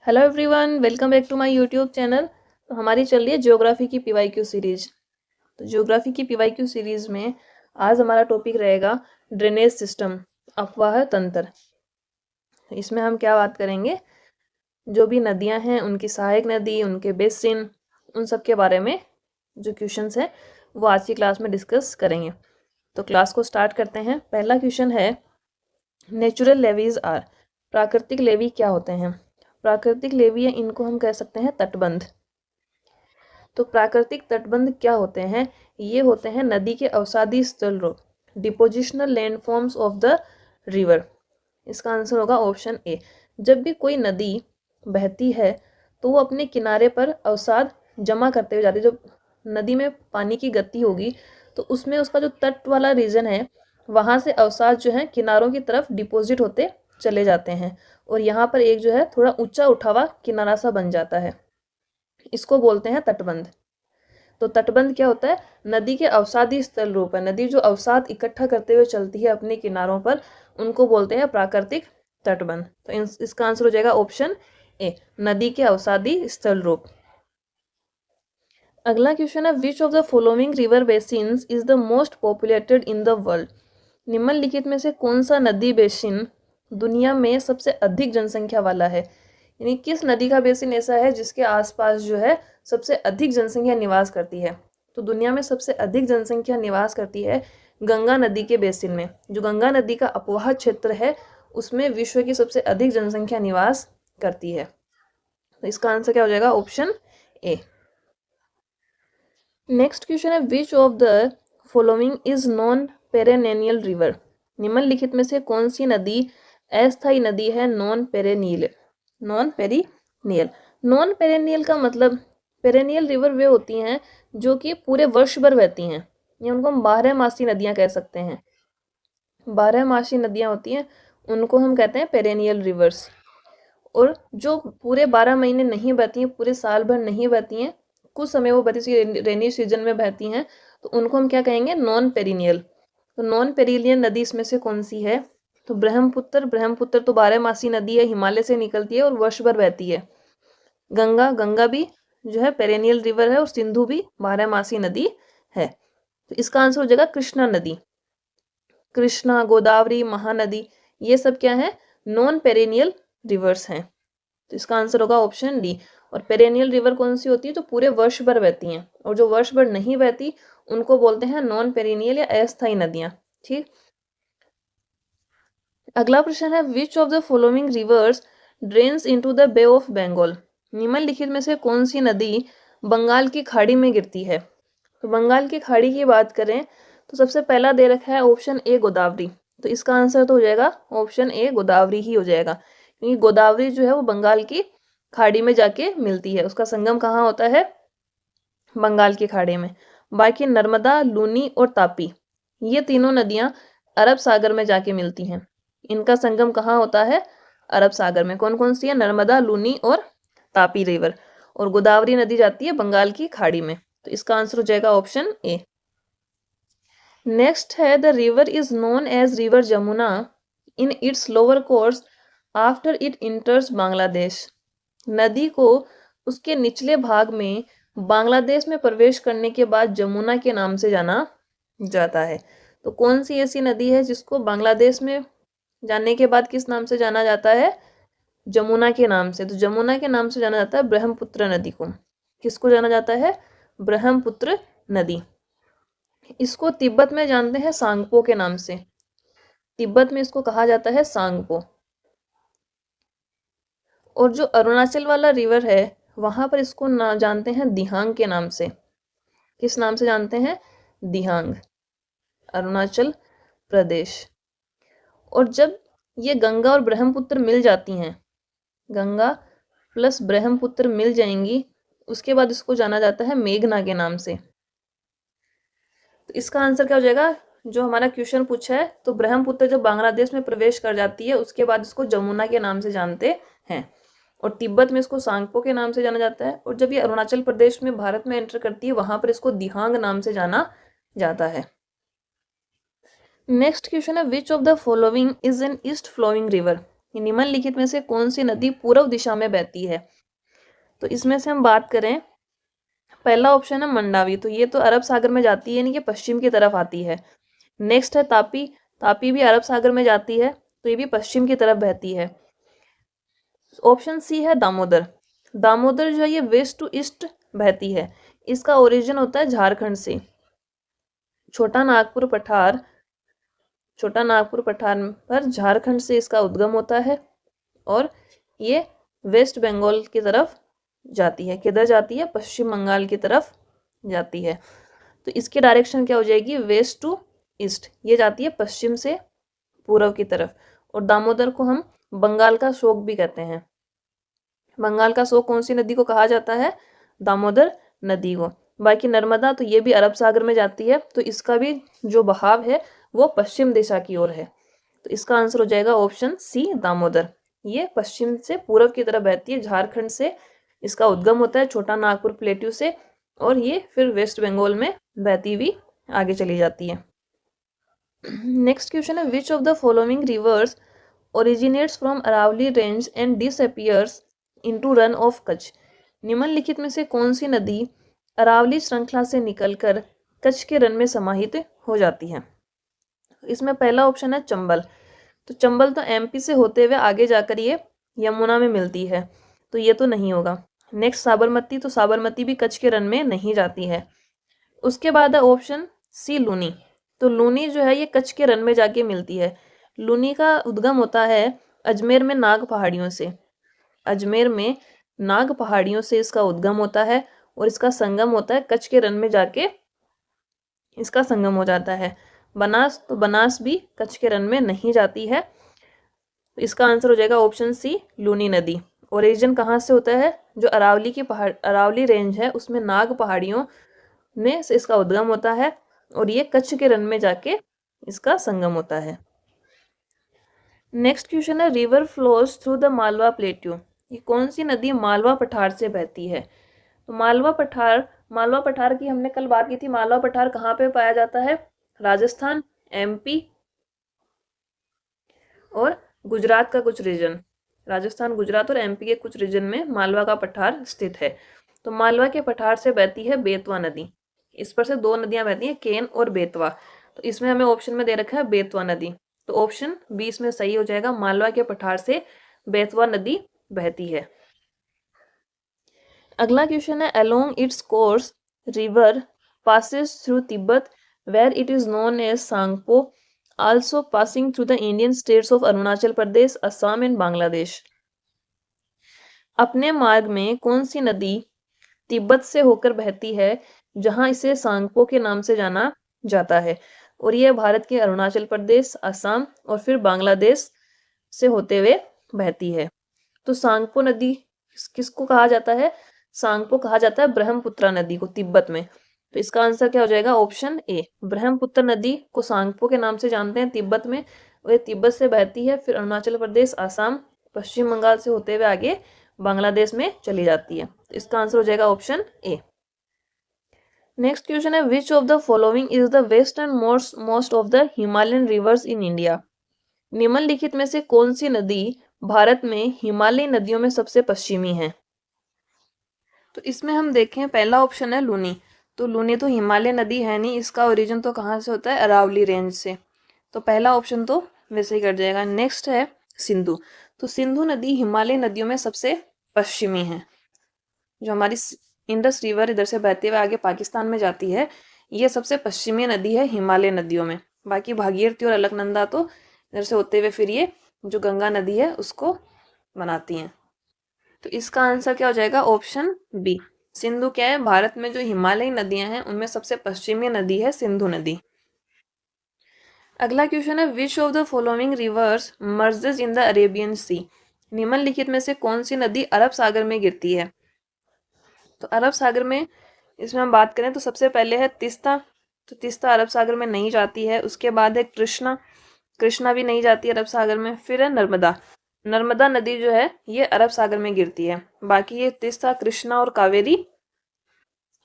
Hello everyone, welcome back to my YouTube channel. तो हमारी चल रही है ज्योग्राफी की पीवाईक्यू सीरीज। तो ज्योग्राफी की पीवाईक्यू सीरीज में आज हमारा टॉपिक रहेगा ड्रेनेज सिस्टम, अपवाह तंत्र। इसमें हम क्या बात करेंगे, जो भी नदियां हैं उनकी सहायक नदी, उनके बेसिन, उन सब के बारे में जो क्वेश्चंस हैं वो आज की क्लास में डिस्कस करेंगे। तो क्लास को स्टार्ट करते हैं। पहला क्वेश्चन है, नेचुरल लेवीज आर, प्राकृतिक लेवी क्या होते हैं। प्राकृतिक लेवी है, इनको हम कह सकते हैं तटबंध। तो प्राकृतिक तटबंध क्या होते हैं, ये होते हैं नदी के अवसादी स्थल रूप, depositional landforms of the river. इसका आंसर होगा ऑप्शन ए। जब भी कोई नदी बहती है तो वो अपने किनारे पर अवसाद जमा करते हुए जाती है। जब नदी में पानी की गति होगी तो उसमें उसका जो तट वाला रीजन है वहां से अवसाद जो है किनारों की तरफ डिपॉजिट होते चले जाते हैं, और यहाँ पर एक जो है थोड़ा ऊंचा उठा हुआ किनारा सा बन जाता है। इसको बोलते हैं तटबंध। तो तटबंध क्या होता है, नदी के अवसादी स्थल रूप है। नदी जो अवसाद इकट्ठा करते हुए चलती है अपने किनारों पर, उनको बोलते हैं प्राकृतिक तटबंध। तो इसका आंसर हो जाएगा ऑप्शन ए, नदी के अवसादी स्थल रूप। अगला क्वेश्चन है, which of the following river basins is the most populated in the world. निम्नलिखित में से कौन सा नदी बेसिन दुनिया में सबसे अधिक जनसंख्या वाला है। यानी किस नदी का बेसिन ऐसा है जिसके आसपास जो है सबसे अधिक जनसंख्या निवास करती है। तो दुनिया में सबसे अधिक जनसंख्या निवास करती है गंगा नदी के बेसिन में। जो गंगा नदी का अपवाह क्षेत्र है उसमें विश्व की सबसे अधिक जनसंख्या निवास करती है। तो इसका आंसर क्या हो जाएगा, ऑप्शन ए। नेक्स्ट क्वेश्चन है, which of the following is non perennial river. निम्नलिखित में से कौन सी नदी अस्थायी नदी है, non perennial. Non perennial, non perennial का मतलब, पेरेनियल रिवर वे होती हैं जो कि पूरे वर्ष भर बहती हैं, या उनको हम बारहमासी नदियां कह सकते हैं। बारहमासी नदियां होती हैं उनको हम कहते हैं पेरेनियल रिवर्स। और जो पूरे 12 महीने नहीं बहती हैं, पूरे साल भर नहीं बहती हैं, कुछ समय वो बहती रेनी सीजन में बहती हैं, तो उनको हम क्या कहेंगे, नॉन पेरिनियल। तो नॉन पेरिनियल नदी इसमें से कौन सी है, तो ब्रह्मपुत्र। ब्रह्मपुत्र तो 12मासी नदी है, हिमालय से निकलती है और वर्ष भर बहती है। गंगा, गंगा भी जो है पेरेनियल रिवर है, और सिंधु भी 12मासी नदी है। तो इसका आंसर हो जाएगा कृष्णा नदी। कृष्णा, गोदावरी, महानदी, ये सब क्या है, नॉन पेरेनियल रिवर्स हैं। तो इसका आंसर होगा ऑप्शन डी। और पेरेनियल रिवर कौन सी होती है, जो पूरे वर्ष भर बहती हैं, और जो वर्ष भर नहीं बहती उनको बोलते हैं नॉन पेरेनियल या अस्थायी नदियां। ठीक, अगला प्रश्न है, which of the following rivers drains into the Bay of Bengal. निम्नलिखित में से कौन सी नदी बंगाल की खाड़ी में गिरती है। तो बंगाल की खाड़ी की बात करें तो सबसे पहला दे रखा है ऑप्शन ए, गोदावरी। तो इसका आंसर तो हो जाएगा ऑप्शन ए, गोदावरी ही हो जाएगा, क्योंकि गोदावरी जो है वो बंगाल की खाड़ी में जाके मिलती है। उसका संगम कहाँ होता है, बंगाल की खाड़ी में। बाकी नर्मदा, लूनी और तापी, ये तीनों नदियां अरब सागर में जाके मिलती हैं। इनका संगम कहाँ होता है, अरब सागर में। कौन कौन सी है, नर्मदा, लूनी और तापी रिवर। और गोदावरी नदी जाती है बंगाल की खाड़ी में। तो इसका आंसर हो जाएगा ऑप्शन ए। नेक्स्ट है, the river is known as river Jamuna in its lower course after it enters Bangladesh. नदी को उसके निचले भाग में बांग्लादेश में प्रवेश करने के बाद जमुना के नाम से जाना जाता है। तो कौन सी ऐसी नदी है जिसको बांग्लादेश में जाने के बाद किस नाम से जाना जाता है, जमुना के नाम से। तो जमुना के नाम से जाना जाता है ब्रह्मपुत्र नदी को। किसको जाना जाता है, ब्रह्मपुत्र नदी। इसको तिब्बत में जानते हैं सांगपो के नाम से। तिब्बत में इसको कहा जाता है सांगपो। और जो अरुणाचल वाला रिवर है वहां पर इसको ना जानते हैं दिहांग के नाम से। किस नाम से जानते हैं, दिहांग, अरुणाचल प्रदेश। और जब ये गंगा और ब्रह्मपुत्र मिल जाती हैं, गंगा प्लस ब्रह्मपुत्र मिल जाएंगी, उसके बाद इसको जाना जाता है मेघना के नाम से। तो इसका आंसर क्या हो जाएगा, जो हमारा क्वेश्चन पूछा है, तो ब्रह्मपुत्र जब बांग्लादेश में प्रवेश कर जाती है उसके बाद इसको जमुना के नाम से जानते हैं। और तिब्बत में इसको सांगपो के नाम से जाना जाता है। और जब ये अरुणाचल प्रदेश में भारत में एंटर करती है वहां पर इसको दिहांग नाम से जाना जाता है। नेक्स्ट क्वेश्चन है, which of the following is an east flowing river. निम्नलिखित में से कौन सी नदी पूर्व दिशा में बहती है? तो इसमें से हम बात करें, पहला ऑप्शन है मंडावी, तो ये तो अरब सागर में जाती है, यानी कि पश्चिम की तरफ आती है। नेक्स्ट है तापी, तापी भी अरब सागर में जाती है, तो ये भी पश्चिम की तरफ बहती है। ऑप्शन सी है दामोदर, दामोदर जो है ये वेस्ट टू ईस्ट बहती है, इसका ओरिजिन होता है झारखंड से। छोटा नागपुर पठार, छोटा नागपुर पठार पर झारखंड से इसका उद्गम होता है और ये वेस्ट बंगाल की तरफ जाती है। किधर जाती है? पश्चिम बंगाल की तरफ जाती है। तो इसकी डायरेक्शन क्या हो जाएगी? वेस्ट टू ईस्ट, ये जाती है पश्चिम से पूर्व की तरफ। और दामोदर को हम बंगाल का शोक भी कहते हैं। बंगाल का शोक कौन सी नदी को कहा जाता है? दामोदर नदी को। बाकी नर्मदा तो ये भी अरब सागर में जाती है, तो इसका भी जो बहाव है वो पश्चिम दिशा की ओर है। तो इसका आंसर हो जाएगा ऑप्शन सी दामोदर। ये पश्चिम से पूर्व की तरफ बहती है, झारखंड से इसका उद्गम होता है, छोटा नागपुर प्लेट्यू से, और ये फिर वेस्ट बंगाल में बहती हुई आगे चली जाती है। नेक्स्ट क्वेश्चन है, which of the following rivers originates from Aravalli range and disappears into Rann of Kutch? निम्नलिखित में से कौन सी नदी अरावली श्रृंखला से निकलकर कच्छ के रन में समाहित हो जाती है? इसमें पहला ऑप्शन है चंबल, तो चंबल तो एमपी से होते हुए आगे जाकर ये यमुना में मिलती है, तो ये तो नहीं होगा। नेक्स्ट साबरमती, तो साबरमती भी कच्छ के रन में नहीं जाती है। उसके बाद है ऑप्शन सी लूनी, तो लूनी जो है ये कच्छ के रन में जाके मिलती है। लूनी का उद्गम होता है अजमेर में नाग पहाड़ियों से, अजमेर में नाग पहाड़ियों से इसका उद्गम होता है और इसका संगम होता है कच्छ के रन में जाके, इसका संगम हो जाता है। बनास, तो बनास भी कच्छ के रन में नहीं जाती है, तो इसका आंसर हो जाएगा ऑप्शन सी लूनी नदी। ओरिजिन कहाँ से होता है? जो अरावली की पहाड़, अरावली रेंज है उसमें नाग पहाड़ियों में से इसका उद्गम होता है और ये कच्छ के रन में जाके इसका संगम होता है। नेक्स्ट क्वेश्चन है, river flows through the Malwa plateau, ये कौन सी नदी मालवा पठार से बहती है? तो मालवा पठार की हमने कल बात की थी। मालवा पठार कहाँ पे पाया जाता है? राजस्थान, एमपी और गुजरात का कुछ रीजन, राजस्थान, गुजरात और एमपी के कुछ रीजन में मालवा का पठार स्थित है। तो मालवा के पठार से बहती है बेतवा नदी, इस पर से दो नदियां बहती हैं, केन और बेतवा। तो इसमें हमें ऑप्शन में दे रखा है बेतवा नदी, तो ऑप्शन बी इसमें सही हो जाएगा, मालवा के पठार से बेतवा नदी बहती है। अगला क्वेश्चन है, along its course river passes through Tibet where it is known as Sangpo, also passing through the Indian states of Arunachal Pradesh, Assam and Bangladesh. अपने मार्ग में कौन सी नदी तिब्बत से होकर बहती है जहां इसे सांगपो के नाम से जाना जाता है, और यह भारत के अरुणाचल प्रदेश, असम और फिर बांग्लादेश से होते हुए बहती है। तो सांगपो नदी किसको कहा जाता है? सांगपो कहा जाता है ब्रह्मपुत्र नदी को तिब्बत में। तो इसका आंसर क्या हो जाएगा? ऑप्शन ए, ब्रह्मपुत्र नदी को सांगपो के नाम से जानते हैं तिब्बत में, और ये तिब्बत से बहती है, फिर अरुणाचल प्रदेश, आसाम, पश्चिम बंगाल से होते हुए आगे बांग्लादेश में चली जाती है। तो इसका आंसर हो जाएगा ऑप्शन ए। नेक्स्ट क्वेश्चन है, which of the following is the western most of the Himalayan reverse in India? निम्नलिखित में से कौन सी नदी भारत में हिमालयी नदियों में सबसे पश्चिमी है? तो इसमें हम देखें, पहला ऑप्शन है लूनी, तो लूनी तो हिमालय नदी है नहीं, इसका ओरिजिन तो कहाँ से होता है? अरावली रेंज से, तो पहला ऑप्शन तो वैसे ही कट जाएगा। नेक्स्ट है सिंधु, तो सिंधु नदी हिमालय नदियों में सबसे पश्चिमी है। जो हमारी इंडस रिवर इधर से बहते हुए आगे पाकिस्तान में जाती है, ये सबसे पश्चिमी नदी है हिमालय नदियों में। बाकी भागीरथी और अलकनंदा तो इधर से होते हुए फिर ये जो गंगा नदी है उसको बनाती हैं। तो इसका आंसर क्या हो जाएगा? ऑप्शन बी, सिंधु क्या है? भारत में जो हिमालयी नदियां हैं उनमें सबसे पश्चिमी नदी है सिंधु नदी। अगला क्वेश्चन है, which of the following rivers merges in the Arabian sea? निम्नलिखित में से कौन सी नदी अरब सागर में गिरती है? तो अरब सागर में इसमें हम बात करें तो सबसे पहले है तिस्ता, तो तिस्ता अरब सागर में नहीं जाती है। उसके बाद है कृष्णा, कृष्णा भी नहीं जाती है अरब सागर में। फिर है नर्मदा, नर्मदा नदी जो है ये अरब सागर में गिरती है। बाकी ये तिस्ता, कृष्णा और कावेरी,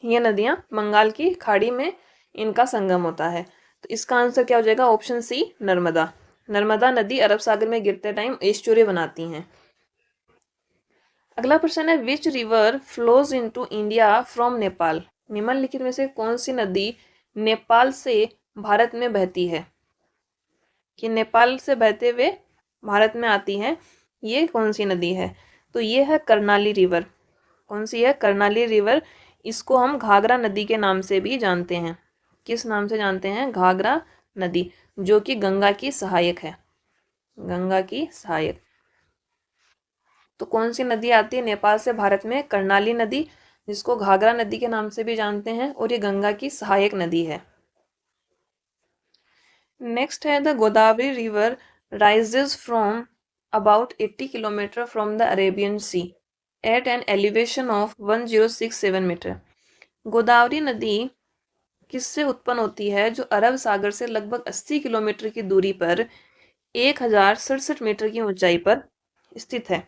ये नदियां बंगाल की खाड़ी में इनका संगम होता है। तो इसका आंसर क्या हो जाएगा? Option C Narmada. नर्मदा नदी अरब सागर में गिरते टाइम एस्चुरी बनाती हैं। अगला प्रश्न है which river flows into India from Nepal. निम्नलिखित में से कौन सी नदी नेपाल से भारत में बहती है, कि नेपाल से बहते हुए भारत में आती है, ये कौन सी नदी है? तो ये है कर्णाली रिवर। कौन सी है? कर्णाली रिवर। इसको हम घाघरा नदी के नाम से भी जानते हैं। किस नाम से जानते हैं? घाघरा नदी, जो कि गंगा की सहायक है। गंगा की सहायक। तो कौन सी नदी आती है नेपाल से भारत में? कर्णाली नदी, जिसको घाघरा नदी के नाम से भी जानते हैं, और ये गंगा की सहायक नदी है। नेक्स्ट है the Godavari river rises from about 80 kilometres from the Arabian sea at an elevation of 1067 metres. Godavari नदी किससे उत्पन्न होती है, जो अरब सागर से लगभग 80 किलोमीटर की दूरी पर 1067 मीटर की ऊंचाई पर स्थित है।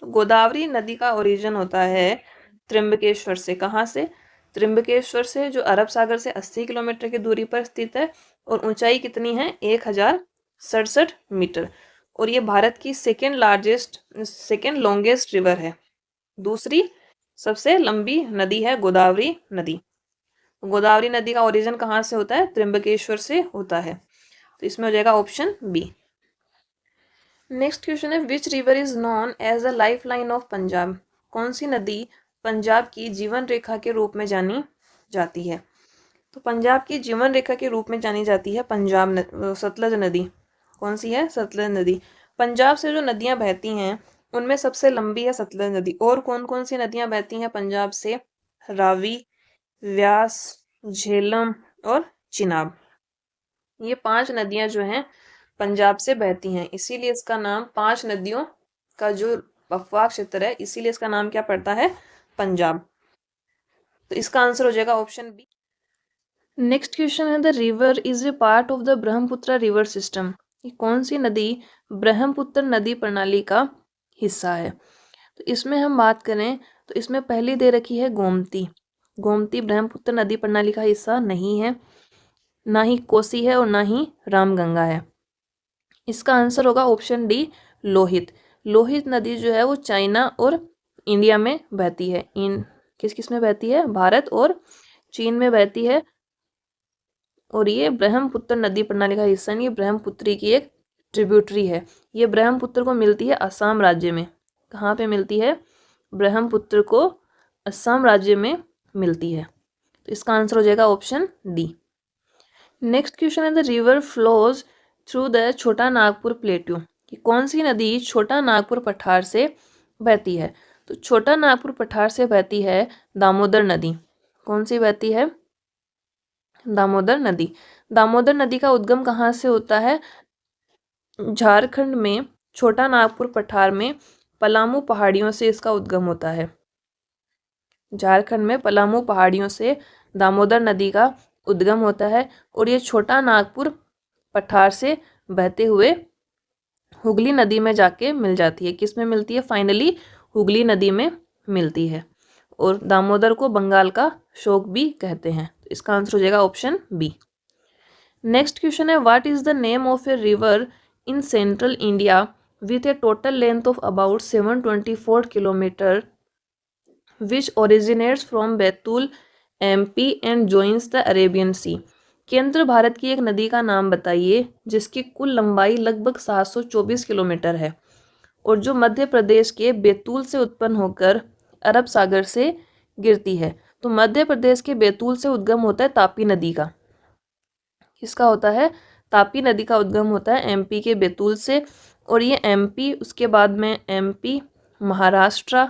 तो गोदावरी नदी का ओरिजिन होता है त्र्यंबकेश्वर से। कहाँ से? त्र्यंबकेश्वर से, जो अरब सागर से 80 किलोमीटर की दूरी पर स्थित है, और ऊंचाई कितनी है? 1067 मीटर। और ये भारत की सेकेंड लॉन्गेस्ट रिवर है। दूसरी सबसे लंबी नदी है गोदावरी नदी। गोदावरी नदी का ओरिजिन कहाँ से होता है? त्र्यंबकेश्वर से होता है। तो इसमें हो जाएगा ऑप्शन बी। नेक्स्ट क्वेश्चन है which river is known as the life line of Punjab. कौन सी नदी पंजाब की जीवन रेखा के रूप में जानी जाती है? तो पंजाब की जीवन रेखा के रूप में जानी जाती है सतलज नदी। कौन सी है? सतलज नदी। पंजाब से जो नदियां बहती हैं उनमें सबसे लंबी है सतलज नदी। और कौन कौन सी नदियां बहती हैं पंजाब से? रावी, व्यास, झेलम और चिनाब। ये 5 नदियां जो हैं पंजाब से बहती हैं, इसीलिए इसका नाम 5 नदियों का जो बफवा क्षेत्र है, इसीलिए इसका नाम क्या पड़ता है? पंजाब। तो इसका आंसर हो जाएगा ऑप्शन बी। नेक्स्ट क्वेश्चन है the river is a part of the Brahmaputra river system. ये कौन सी नदी ब्रह्मपुत्र नदी प्रणाली का हिस्सा है? तो इसमें हम बात करें तो इसमें पहली दे रखी है गोमती। गोमती ब्रह्मपुत्र नदी प्रणाली का हिस्सा नहीं है, ना ही कोसी है और ना ही रामगंगा है। इसका आंसर होगा ऑप्शन डी, लोहित। लोहित नदी जो है वो चाइना और इंडिया में बहती है। किस किस में बहती है? भारत और चीन में बहती है। और ये ब्रह्मपुत्र नदी प्रणाली का हिस्सा नहीं, ब्रह्मपुत्री की एक ट्रिब्यूटरी है। ये ब्रह्मपुत्र को मिलती है असम राज्य में। कहाँ पे मिलती है? ब्रह्मपुत्र को असम राज्य में मिलती है। तो इसका आंसर हो जाएगा ऑप्शन डी। नेक्स्ट क्वेश्चन है the river flows through the छोटा नागपुर प्लेट्यू। कि कौन सी नदी छोटा नागपुर पठार से बहती है? तो छोटा नागपुर पठार से बहती है दामोदर नदी। कौन सी बहती है? दामोदर नदी। दामोदर नदी का उद्गम कहाँ से होता है? झारखंड में छोटा नागपुर पठार में पलामू पहाड़ियों से इसका उद्गम होता है। झारखंड में पलामू पहाड़ियों से दामोदर नदी का उद्गम होता है, और ये छोटा नागपुर पठार से बहते हुए हुगली नदी में जाके मिल जाती है। किस में मिलती है? फाइनली हुगली नदी में मिलती है। और दामोदर को बंगाल का शोक भी कहते हैं। तो इसका आंसर हो जाएगा ऑप्शन बी। नेक्स्ट क्वेश्चन है what is the name of a river in central India with a total length of about 724 kilometre which originates from Betul MP and joins the Arabian sea. केंद्र भारत की एक नदी का नाम बताइए जिसकी कुल लंबाई लगभग 724 किलोमीटर है, और जो मध्य प्रदेश के बैतूल से उत्पन्न होकर अरब सागर से गिरती है। तो मध्य प्रदेश के बैतूल से उद्गम होता है तापी नदी का। किसका होता है? तापी नदी का उद्गम होता है एमपी के बैतूल से। और ये एमपी, उसके बाद में एमपी, महाराष्ट्र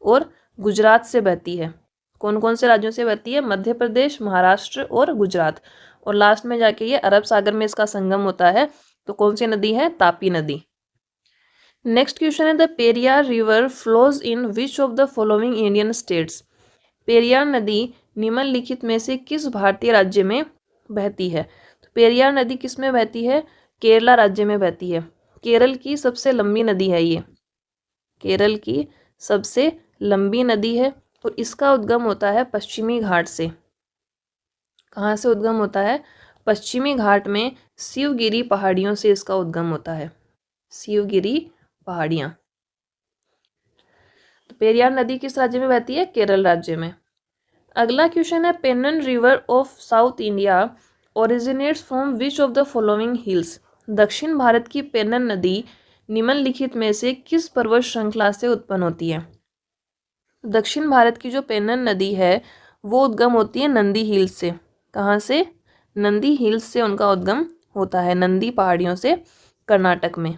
और गुजरात से बहती है। कौन कौन से राज्यों से बहती है? मध्य प्रदेश, महाराष्ट्र और गुजरात। और लास्ट में जाके ये अरब सागर में इसका संगम होता है। तो कौन सी नदी है? तापी नदी। नेक्स्ट क्वेश्चन है the Periyar river flows in which of the following Indian states. Periyar नदी निम्नलिखित में से किस भारतीय राज्य में बहती है? तो पेरियार नदी किस में बहती है? केरला राज्य में बहती है। केरल की सबसे लंबी नदी है ये। केरल की सबसे लंबी नदी है, और इसका उद्गम होता है पश्चिमी घाट से। कहाँ से उद्गम होता है? पश्चिमी घाट में शिवगिरी पहाड़ियों से इसका उद्गम होता है। शिवगिरी पहाड़ियाँ। तो पेरियार नदी किस राज्य में बहती है? केरल राज्य में। अगला क्वेश्चन है, Penner river of south India originates from which of the following hills? दक्षिण भारत की पेनन नदी निम्नलिखित में से किस पर्वत श्रृंखला से उत्पन्न होती है? दक्षिण भारत की जो पेनन नदी है वो उद्गम होती है नंदी हिल्स से। कहाँ से? नंदी हिल्स से उनका उद्गम होता है, नंदी पहाड़ियों से, कर्नाटक में।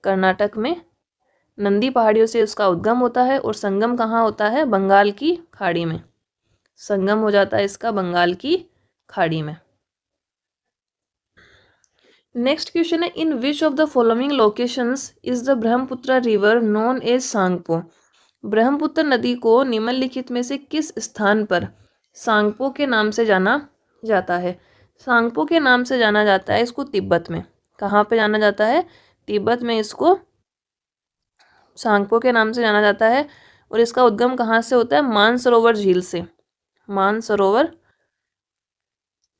कर्नाटक में नंदी पहाड़ियों से उसका उद्गम होता है और संगम कहाँ होता है? बंगाल की खाड़ी में। संगम हो जाता है इसका बंगाल की खाड़ी में। नेक्स्ट क्वेश्चन है, in which of the following locations is the Brahmaputra river known as Tsangpo? Brahmaputra नदी को निम्नलिखित में से किस स्थान पर सांगपो के नाम से जाना जाता है? सांगपो के नाम से जाना जाता है इसको तिब्बत में। कहाँ पे जाना जाता है? तिब्बत में इसको सांगपो के नाम से जाना जाता है। और इसका उद्गम कहाँ से होता है? मानसरोवर झील से। मानसरोवर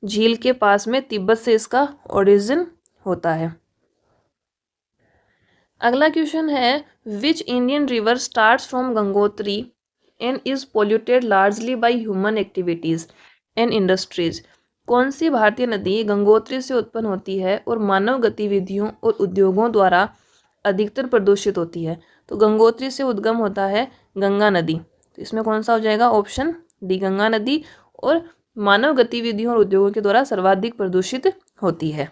झील के पास में तिब्बत से इसका ओरिजिन होता है। अगला क्वेश्चन है, which Indian river starts from Gangotri and is polluted largely by human activities and industries? कौन सी भारतीय नदी गंगोत्री से उत्पन्न होती है और मानव गतिविधियों और उद्योगों द्वारा अधिकतर प्रदूषित होती है? तो गंगोत्री से उद्गम होता है गंगा नदी। तो इसमें कौन सा हो जाएगा? ऑप्शन डी, गंगा नदी, और मानव गतिविधियों और उद्योगों के द्वारा सर्वाधिक प्रदूषित होती है।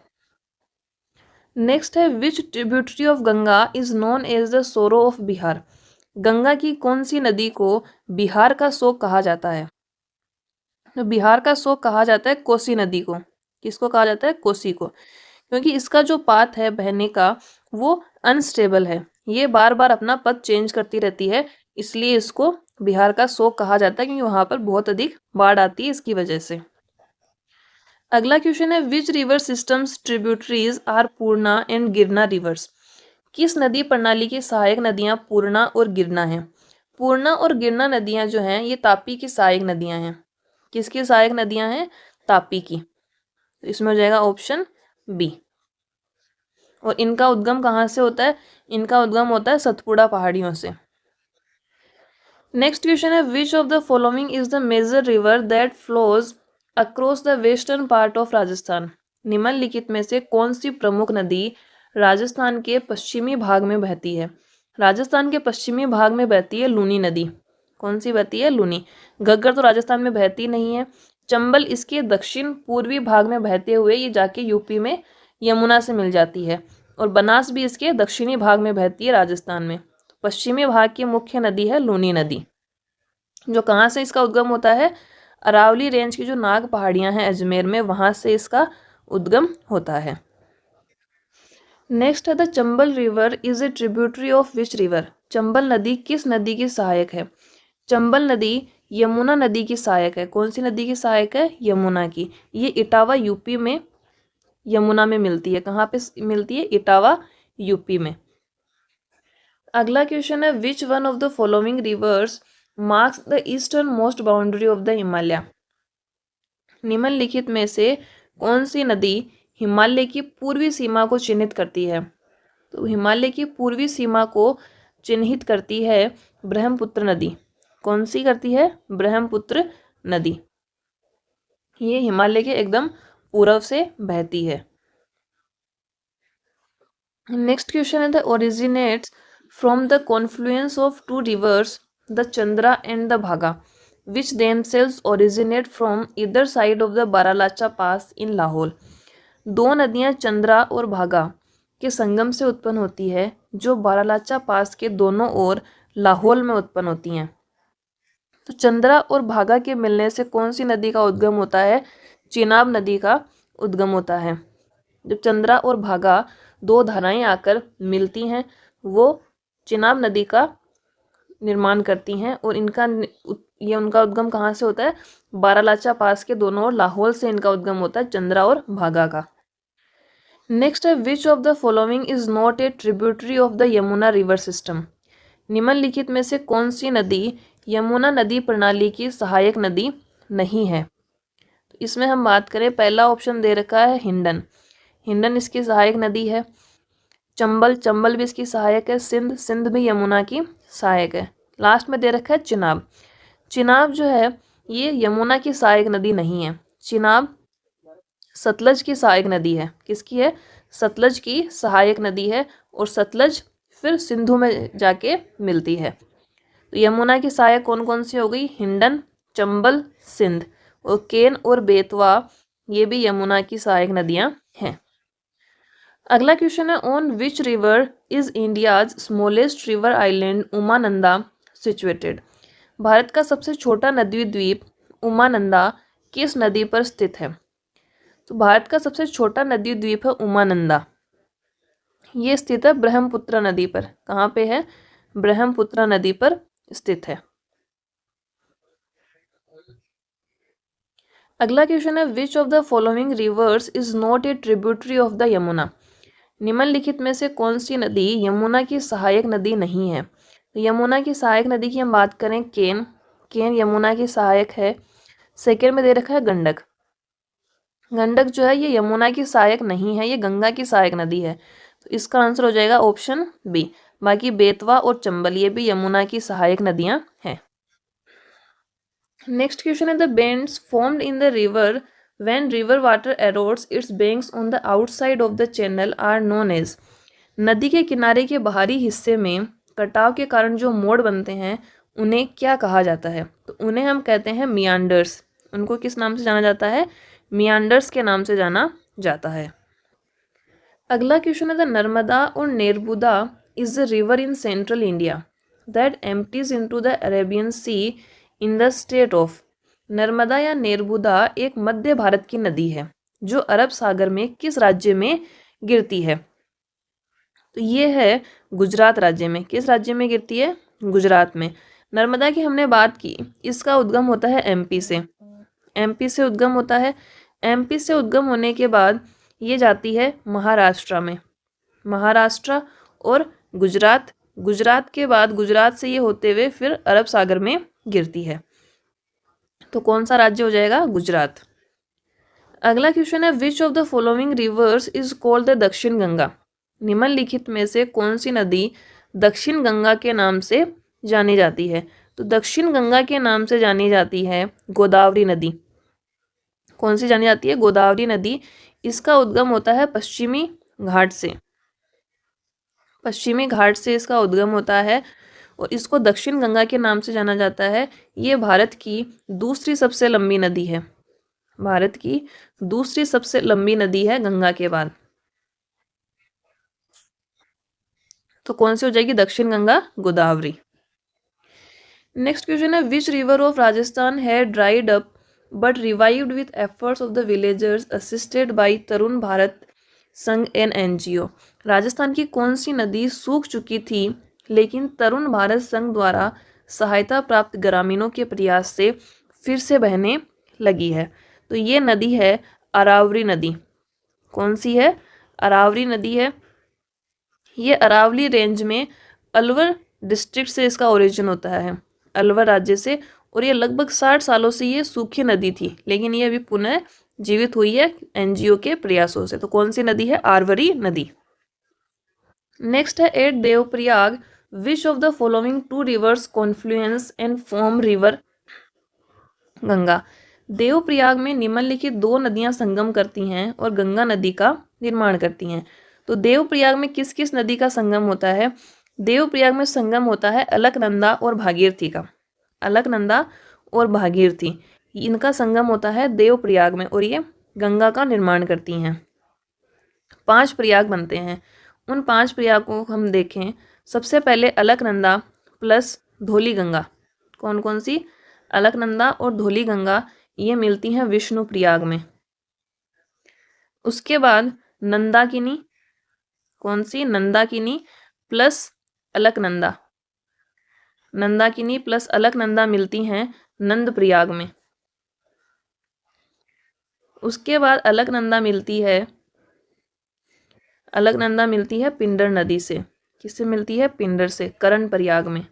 नेक्स्ट है, which tributary of Ganga is known as the sorrow of Bihar? Ganga की कौन सी नदी को बिहार का शोक कहा जाता है? तो बिहार का शोक कहा जाता है कोसी नदी को। किसको कहा जाता है? कोसी को। क्योंकि इसका जो पाथ है बहने का वो अनस्टेबल है, ये बार बार अपना पथ चेंज करती रहती है, इसलिए इसको बिहार का शोक कहा जाता है, क्योंकि वहां पर बहुत अधिक बाढ़ आती है इसकी वजह से। अगला क्वेश्चन है, which river systems tributaries are Purna and Girna rivers? किस नदी प्रणाली की सहायक नदियां पूर्णा और गिरना हैं? पूर्णा और गिरना नदियां जो हैं ये तापी की सहायक नदियां हैं। किसकी सहायक नदियां हैं? तापी की। तो इसमें हो जाएगा ऑप्शन बी। और इनका उद्गम कहाँ से होता है? इनका उद्गम होता है सतपुड़ा पहाड़ियों से। नेक्स्ट क्वेश्चन है, which of the following is the major river that flows across the western part of Rajasthan? निम्नलिखित में से कौन सी प्रमुख नदी राजस्थान के पश्चिमी भाग में बहती है? राजस्थान के पश्चिमी भाग में बहती है लूनी नदी। कौन सी बहती है? लूनी। घग्गर तो राजस्थान में बहती नहीं है। चंबल इसके दक्षिण पूर्वी भाग में बहते हुए ये जाके यूपी में यमुना से मिल जाती है। और बनास भी इसके दक्षिणी भाग में बहती है राजस्थान में। पश्चिमी भाग की मुख्य नदी है लूनी नदी, जो कहाँ से इसका उद्गम होता है? अरावली रेंज की जो नाग पहाड़ियां हैं अजमेर में, वहां से इसका उद्गम होता है। नेक्स्ट है, the Chambal river is a tributary of which river? Chambal नदी किस नदी की सहायक है? चंबल नदी यमुना नदी की सहायक है। कौन सी नदी की सहायक है? यमुना की। ये इटावा यूपी में यमुना में मिलती है। कहाँ पे मिलती है? इटावा यूपी में। अगला क्वेश्चन है, which one of the following reverse marks the eastern most boundary of the Himalaya? निम्नलिखित में से कौन सी नदी हिमालय की पूर्वी सीमा को चिन्हित करती है? तो हिमालय की पूर्वी सीमा को चिन्हित करती है ब्रह्मपुत्र नदी। कौन सी करती है? ब्रह्मपुत्र नदी। ये हिमालय के एकदम पूर्व से बहती है। नेक्स्ट क्वेश्चन है, the originates from the confluence of two rivers the Chandra and the Bhaga which themselves originate from either side of the Baralacha pass in Lahaul? दो नदियां चंद्रा और भागा के संगम से उत्पन्न होती है, जो बारालाचा पास के दोनों ओर लाहौल में उत्पन्न होती हैं। तो चंद्रा और भागा के मिलने से कौन सी नदी का उद्गम होता है? चिनाब नदी का उद्गम होता है। जब चंद्रा और भागा दो धाराएं आकर मिलती हैं, वो चिनाब नदी का निर्माण करती हैं, और ये उनका उद्गम कहाँ से होता है? बारालाचा पास के दोनों ओर लाहौल से इनका उद्गम होता है, चंद्रा और भागा का। नेक्स्ट है, which of the following is not a tributary of the Yamuna river system? निम्नलिखित में से कौन सी नदी यमुना नदी प्रणाली की सहायक नदी नहीं है? इसमें हम बात करें, पहला ऑप्शन दे रखा है हिंडन, हिंडन इसकी सहायक नदी है। चंबल, चंबल भी इसकी सहायक है। सिंध, सिंध भी यमुना की सहायक है। लास्ट में दे रखा है चिनाब, चिनाब जो है ये यमुना की सहायक नदी नहीं है। चिनाब सतलज की सहायक नदी है। किसकी है? सतलज की सहायक नदी है, और सतलज फिर सिंधु में जाके मिलती है। तो यमुना की सहायक कौन कौन सी हो गई? हिंडन, चंबल, सिंध, और केन और बेतवा ये भी यमुना की सहायक नदियां हैं। अगला क्वेश्चन है, on which river is India's smallest river island Umananda situated? Bharat का सबसे छोटा नदी द्वीप उमानंदा किस नदी पर स्थित है? तो भारत का सबसे छोटा नदी द्वीप है उमानंदा, ये स्थित है ब्रह्मपुत्र नदी पर। कहाँ पे है? ब्रह्मपुत्र नदी पर स्थित है। अगला क्वेश्चन है, which of the following reverse is not a tributary of the Yamuna? निम्नलिखित में से कौन सी नदी यमुना की सहायक नदी नहीं है? तो यमुना की सहायक नदी की हम बात करें, केन, केन यमुना की सहायक है। सेकेंड में दे रखा है गंडक, गंडक जो है ये यमुना की सहायक नहीं है, ये गंगा की सहायक नदी है। तो इसका आंसर हो जाएगा ऑप्शन बी। बाकी बेतवा और चंबल ये भी यमुना की सहायक नदियां हैं। नेक्स्ट क्वेश्चन है, the bends formed in the river when river water erodes its banks on the outside of the channel are known as? नदी के किनारे के बाहरी हिस्से में कटाव के कारण जो मोड़ बनते हैं उन्हें क्या कहा जाता है? तो उन्हें हम कहते हैं मियांडर्स। उनको किस नाम से जाना जाता है? मियांडर्स के नाम से जाना जाता है। अगला क्वेश्चन है, द नर्मदा और Nerbudda is the river in central India that empties into the Arabian sea in the state of? Narmada या नेरबुदा एक मध्य भारत की नदी है जो अरब सागर में किस राज्य में गिरती है? तो ये है गुजरात राज्य में। किस राज्य में गिरती है? गुजरात में। नर्मदा की हमने बात की, इसका उद्गम होता है एमपी से, एमपी से उद्गम होता है। एमपी से उद्गम होने के बाद ये जाती है महाराष्ट्र में, महाराष्ट्र और गुजरात, गुजरात के बाद गुजरात से ये होते हुए फिर अरब सागर में गिरती है। तो कौन सा राज्य हो जाएगा? गुजरात। अगला क्वेश्चन है, which of the following reverse is called the दक्षिण गंगा? निम्नलिखित में से कौन सी नदी दक्षिण गंगा के नाम से जानी जाती है? तो दक्षिण गंगा के नाम से जानी जाती है गोदावरी नदी। कौन सी जानी जाती है? गोदावरी नदी। इसका उद्गम होता है पश्चिमी घाट से, पश्चिमी घाट से इसका उद्गम होता है, और इसको दक्षिण गंगा के नाम से जाना जाता है। ये भारत की दूसरी सबसे लंबी नदी है, भारत की दूसरी सबसे लंबी नदी है गंगा के बाद। तो कौन सी हो जाएगी? दक्षिण गंगा, गोदावरी। नेक्स्ट क्वेश्चन है, which river of Rajasthan had dried up but revived with efforts of the villagers assisted by Tarun Bharat Sangh an NGO? Rajasthan की कौन सी नदी सूख चुकी थी लेकिन तरुण भारत संघ द्वारा सहायता प्राप्त ग्रामीणों के प्रयास से फिर से बहने लगी है? तो ये नदी है अरावली नदी। कौन सी है? अरावली नदी है। ये अरावली रेंज में अलवर डिस्ट्रिक्ट से इसका ओरिजिन होता है, अलवर राज्य से, और ये लगभग 60 सालों से ये सूखी नदी थी, लेकिन ये अभी पुनः जीवित हुई है एनजीओ के प्रयासों से। तो कौन सी नदी है? आरवरी नदी। नेक्स्ट है, at Devprayag which of the following two rivers confluence and form river Ganga? Devprayag में निम्नलिखित दो नदियां संगम करती हैं और गंगा नदी का निर्माण करती हैं। तो देवप्रयाग में किस किस नदी का संगम होता है? देवप्रयाग में संगम होता है अलकनंदा और भागीरथी का, अलकनंदा और भागीरथी, इनका संगम होता है देवप्रयाग में, और ये गंगा का निर्माण करती हैं। 5 प्रयाग बनते हैं। उन 5 प्रयागों को हम देखें, सबसे पहले अलकनंदा प्लस धौली गंगा। कौन कौन सी? अलकनंदा और धौली गंगा ये मिलती हैं विष्णु प्रयाग में। उसके बाद नंदाकिनी, कौन सी? नंदाकिनी प्लस अलकनंदा, नंदाकिनी प्लस अलकनंदा मिलती हैं नंद प्रयाग में। उसके बाद अलकनंदा मिलती है, अलकनंदा मिलती है पिंडर नदी से। किससे मिलती है? पिंडर से, करण प्रयाग में।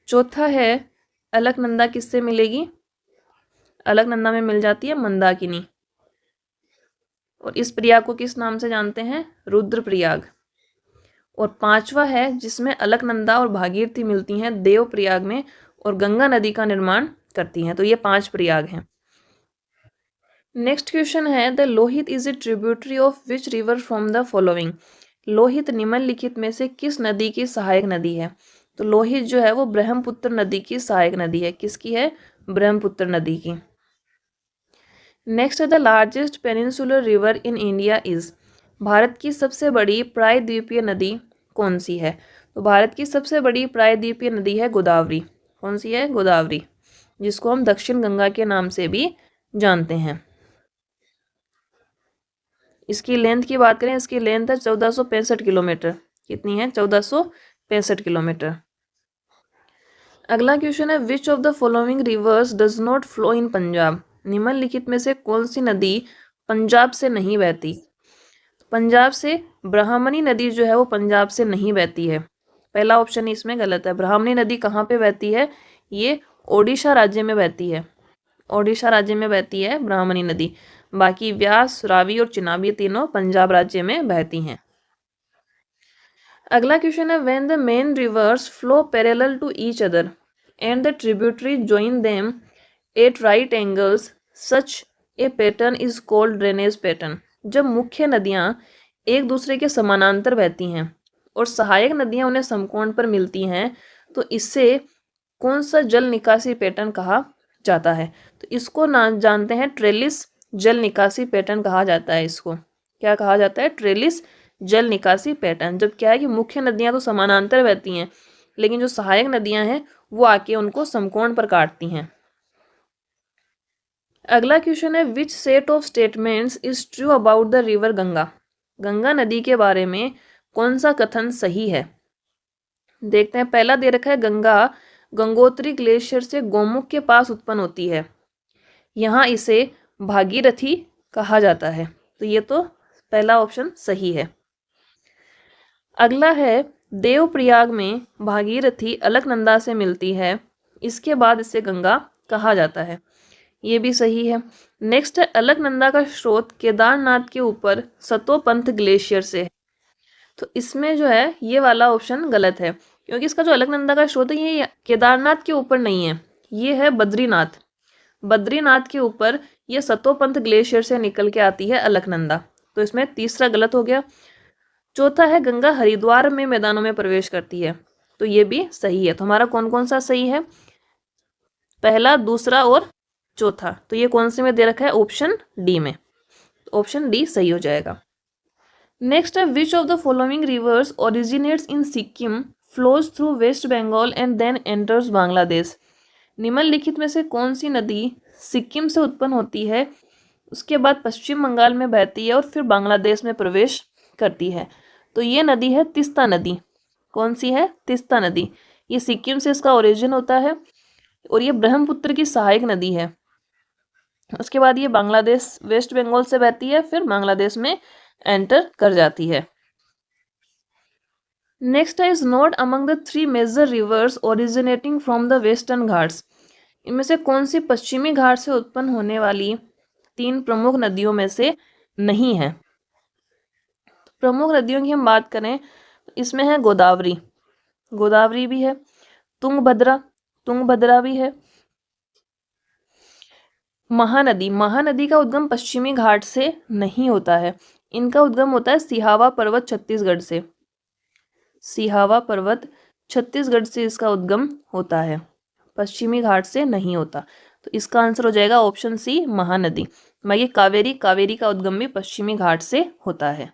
चौथा है अलकनंदा किससे मिलेगी? अलकनंदा में मिल जाती है मंदाकिनी। और इस प्रयाग को किस नाम से जानते हैं? रुद्रप्रयाग। और पांचवा है जिसमें अलकनंदा और भागीरथी मिलती हैं देवप्रयाग में और गंगा नदी का निर्माण करती हैं। तो ये 5 प्रयाग हैं। नेक्स्ट क्वेश्चन है the Lohit is a tributary of which river from the following. Lohit निम्नलिखित में से किस नदी की सहायक नदी है? तो लोहित जो है वो ब्रह्मपुत्र नदी की सहायक नदी है। किसकी है? ब्रह्मपुत्र नदी की। नेक्स्ट है the largest peninsular river in India is. Bharat की सबसे बड़ी प्रायद्वीपीय नदी कौन सी है? तो भारत की सबसे बड़ी प्रायद्वीपीय नदी है गोदावरी। कौन सी है? गोदावरी, जिसको हम दक्षिण गंगा के नाम से भी जानते हैं। इसकी लेंथ की बात करें, इसकी लेंथ है 1465 किलोमीटर। कितनी है? 1465 किलोमीटर। अगला क्वेश्चन है which of the following reverse does not flow in Punjab. निम्नलिखित में से कौन सी नदी पंजाब से नहीं बहती? पंजाब से ब्राह्मणी नदी जो है वो पंजाब से नहीं बहती है। पहला ऑप्शन इसमें गलत है। ब्राह्मणी नदी कहाँ पे बहती है? ये ओडिशा राज्य में बहती है। ओडिशा राज्य में बहती है ब्राह्मणी नदी। बाकी व्यास, रावी और चिनाब ये तीनों पंजाब राज्य में बहती हैं। अगला क्वेश्चन है when the main rivers flow parallel to each other and the tributary join them at right angles such a pattern is called drainage pattern. जब मुख्य नदियां एक दूसरे के समानांतर बहती हैं और सहायक नदियां उन्हें समकोण पर मिलती हैं तो इससे कौन सा जल निकासी पैटर्न कहा जाता है? तो इसको ना जानते हैं ट्रेलिस जल निकासी पैटर्न कहा जाता है। इसको क्या कहा जाता है? ट्रेलिस जल निकासी पैटर्न। जब क्या है कि मुख्य नदियां तो समानांतर बहती हैं लेकिन जो सहायक नदियां हैं वो आके उनको समकोण पर काटती हैं। अगला क्वेश्चन है which set of statements is true about the river Ganga. Ganga नदी के बारे में कौन सा कथन सही है? देखते हैं। पहला दे रखा है गंगा गंगोत्री ग्लेशियर से गोमुख के पास उत्पन्न होती है। यहाँ इसे भागीरथी कहा जाता है। तो ये तो पहला ऑप्शन सही है। अगला है देवप्रयाग में भागीरथी अलकनंदा से मिलती है, इसके बाद इसे गंगा कहा जाता है। ये भी सही है। नेक्स्ट है अलकनंदा का स्रोत केदारनाथ के ऊपर सतोपंथ ग्लेशियर से है। तो इसमें जो है ये वाला ऑप्शन गलत है क्योंकि इसका जो अलकनंदा का स्रोत है ये केदारनाथ के ऊपर नहीं है, ये है बद्रीनाथ। बद्रीनाथ के ऊपर ये सतोपंथ ग्लेशियर से निकल के आती है अलकनंदा। तो इसमें तीसरा गलत हो गया। चौथा है गंगा हरिद्वार में मैदानों में प्रवेश करती है। तो ये भी सही है। तो हमारा कौन कौन सा सही है? पहला, दूसरा और चौथा। तो ये कौन से में दे रखा है? ऑप्शन डी में। ऑप्शन डी सही हो जाएगा। नेक्स्ट है which of the following rivers originates in Sikkim flows through West Bengal and then enters Bangladesh. निम्नलिखित में से कौन सी नदी सिक्किम से उत्पन्न होती है, उसके बाद पश्चिम बंगाल में बहती है और फिर बांग्लादेश में प्रवेश करती है? तो ये नदी है तीस्ता नदी। कौन सी है? तीस्ता नदी। ये सिक्किम से इसका ओरिजिन होता है और ये ब्रह्मपुत्र की सहायक नदी है। उसके बाद ये बांग्लादेश वेस्ट बंगाल से बहती है, फिर बांग्लादेश में एंटर कर जाती है। Next is not among the 3 major rivers originating from the Western Ghats. इनमें से कौन सी पश्चिमी घाट से उत्पन्न होने वाली 3 प्रमुख नदियों में से नहीं है? प्रमुख नदियों की हम बात करें इसमें है गोदावरी, गोदावरी भी है, तुंगभद्रा, तुंगभद्रा भी है, महानदी, महानदी का उद्गम पश्चिमी घाट से नहीं होता है, इनका उद्गम होता है सिहावा पर्वत छत्तीसगढ़ से। सिहावा पर्वत छत्तीसगढ़ से इसका उद्गम होता है, पश्चिमी घाट से नहीं होता। तो इसका आंसर हो जाएगा ऑप्शन सी महानदी। बाकी कावेरी, कावेरी का उद्गम भी पश्चिमी घाट से होता है।